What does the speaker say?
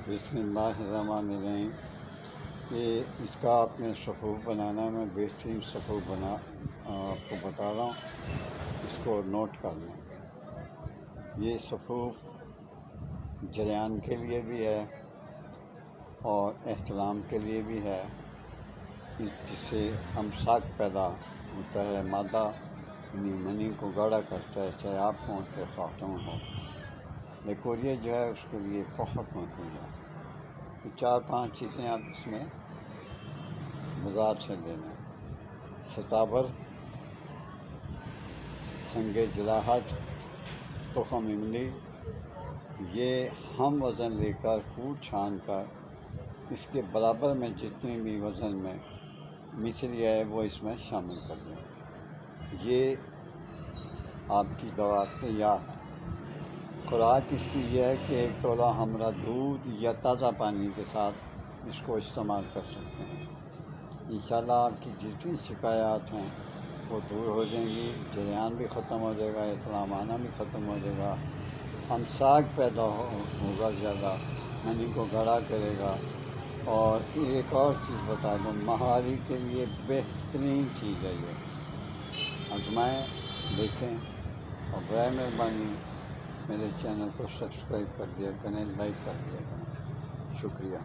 بسم اللہ الرحمن الرحیم۔ یہ اس کا اپنے صفوف بنانا میں بہترین صفوف بنا آپ کو بتا رہا ہوں، اس کو نوٹ کر لیں۔ یہ صفوف جریان کے لیے بھی ہے اور احترام کے لیے بھی ہے، جس سے امساک پیدا ہوتا ہے، مادہ منی کو گاڑھا کرتا ہے، چاہے آپ ہوں چاہے خاتون ہو۔ لیکوریا جو ہے اس کے لیے بہت مفید ہے۔ 4-5 چیزیں آپ اس میں بازار سے لے لیں: ستابر، سنگ جلاہت، تخم املی۔ یہ ہم وزن لے کر کوٹ چھان کر اس کے برابر میں جتنی بھی وزن میں مچھلی ہے وہ اس میں شامل کر دیں۔ یہ آپ کی دوا تیار۔ خوراک اس کی یہ ہے کہ 1 تولہ ہمرا دودھ یا تازہ پانی کے ساتھ اس کو استعمال کر سکتے ہیں۔ انشاءاللہ آپ کی جتنی شکایات ہیں وہ دور ہو جائیں گی، جریان بھی ختم ہو جائے گا، احترام آنا بھی ختم ہو جائے گا، امساک پیدا ہوگا زیادہ، منی کو گاڑھا کرے گا۔ اور ایک اور چیز بتا دوں، مہاری کے لیے بہترین چیز ہے یہ، آزمائیں، دیکھیں، اور برائے مہربانی میرے چینل کو سبسکرائب کر دیا کریں، لائک کر دیا کریں۔ شکریہ۔